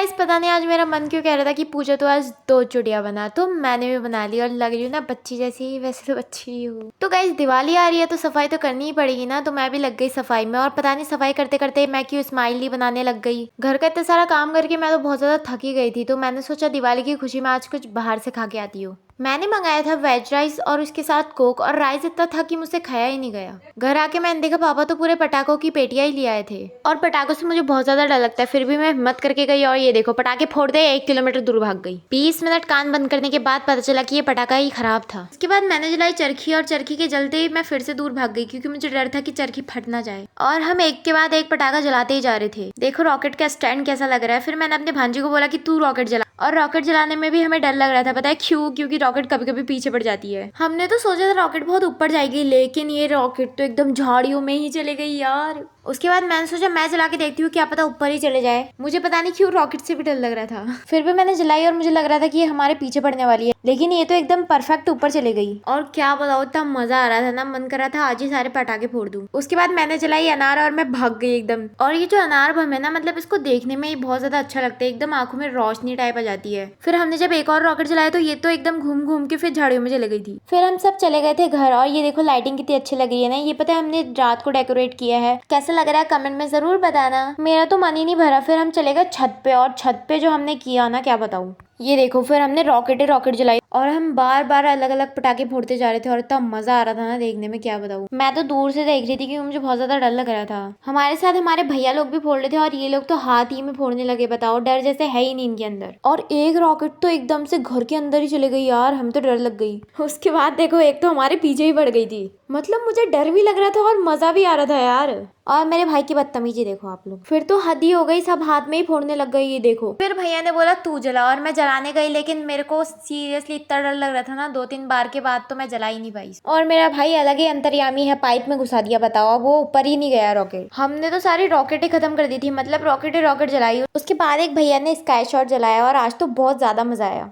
Guys पता नहीं आज मेरा मन क्यों कह रहा था कि पूजा तो आज 2 चुड़िया बना, तो मैंने भी बना ली और लग रही हूँ ना बच्ची जैसी। वैसे तो बच्ची ही हूँ। तो गाइस दिवाली आ रही है तो सफाई तो करनी ही पड़ेगी ना, तो मैं भी लग गई सफाई में। और पता नहीं सफाई करते करते मैं क्यों स्माइली बनाने लग गई। घर का इतना सारा काम करके मैं तो बहुत ज्यादा थकी गई थी, तो मैंने सोचा दिवाली की खुशी में आज कुछ बाहर से खा के आती हूँ। मैंने मंगाया था वेज राइस और उसके साथ कोक, और राइस इतना था कि मुझसे खाया ही नहीं गया। घर आके मैंने देखा पापा तो पूरे पटाखों की पेटियां ही ले आए थे, और पटाखों से मुझे बहुत ज्यादा डर लगता है, फिर भी मैं हिम्मत करके गई और ये देखो पटाखे फोड़ दे 1 किलोमीटर दूर भाग गई। 20 मिनट कान बंद करने के बाद पता चला कि ये पटाखा ही खराब था। उसके बाद मैंने जलाई चरखी, और चरखी के जलते ही मैं फिर से दूर भाग गई, क्योंकि मुझे डर था कि चरखी फट ना जाए। और हम एक के बाद एक पटाखा जलाते ही जा रहे थे। देखो रॉकेट का स्टैंड कैसा लग रहा है। फिर मैंने अपने भांजी को बोला कि तू रॉकेट जला, और रॉकेट जलाने में भी हमें डर लग रहा था। पता है क्यों? क्योंकि रॉकेट कभी कभी पीछे पड़ जाती है। हमने तो सोचा था रॉकेट बहुत ऊपर जाएगी, लेकिन ये रॉकेट तो एकदम झाड़ियों में ही चले गई यार। उसके बाद मैंने सोचा मैं जला के देखती हूँ, क्या पता ऊपर ही चले जाए। मुझे पता नहीं क्यों रॉकेट से भी डर लग रहा था। फिर भी मैंने जलाई और मुझे लग रहा था कि ये हमारे पीछे पड़ने वाली है, लेकिन ये तो एकदम परफेक्ट ऊपर चले गई। और क्या बताओ इतना मजा आ रहा था ना, मन कर रहा था आज ही सारे पटाखे फोड़ दूं। उसके बाद मैंने जलाई अनार और मैं भाग गई एकदम। और ये जो अनार बम है ना, मतलब इसको देखने में ही बहुत ज्यादा अच्छा लगता है, एकदम आंखों में रोशनी टाइप आ जाती है। फिर हमने जब एक और रॉकेट जलाया तो ये तो एकदम घूम घूम के फिर झाड़ियों में चले गई थी। फिर हम सब चले गए थे घर, और ये देखो लाइटिंग कितनी अच्छी लग रही है ना। ये पता है हमने रात को डेकोरेट किया है। कैसा लग रहा है कमेंट में जरूर बताना। मेरा तो मन ही नहीं भरा। फिर हम चले गए छत पे, और छत पे जो हमने किया ना क्या बताऊं। ये देखो फिर हमने रॉकेट जलाई, और हम बार बार अलग अलग पटाखे फोड़ते जा रहे थे, और इतना मजा आ रहा था ना देखने में, क्या बताऊं। मैं तो दूर से देख रही थी क्योंकि मुझे बहुत ज्यादा डर लग रहा था। हमारे साथ हमारे भैया लोग भी फोड़ रहे थे, और ये लोग तो हाथ ही में फोड़ने लगे। बताओ डर जैसे है ही नहीं इनके अंदर। और एक रॉकेट तो एकदम से घर के अंदर ही चली गई यार, हम तो डर लग गई। उसके बाद देखो एक तो हमारे पीछे ही पड़ गई थी। मतलब मुझे डर भी लग रहा था और मजा भी आ रहा था यार। और मेरे भाई की बदतमीजी देखो आप लोग। फिर तो हद ही हो गई, सब हाथ में ही फोड़ने लग गई। ये देखो फिर भैया ने बोला तू जला, और मैं जलाने गई, लेकिन मेरे को सीरियसली इतना डर लग रहा था ना, 2-3 बार के बाद तो मैं जला ही नहीं पाई। और मेरा भाई अलग ही अंतर्यामी है, पाइप में घुसा दिया। बताओ वो ऊपर ही नहीं गया रॉकेट। हमने तो सारी रॉकेटें खत्म कर दी थी, मतलब रॉकेट जलाई। उसके बाद एक भैया ने स्काई शॉट जलाया, और आज तो बहुत ज्यादा मजा आया।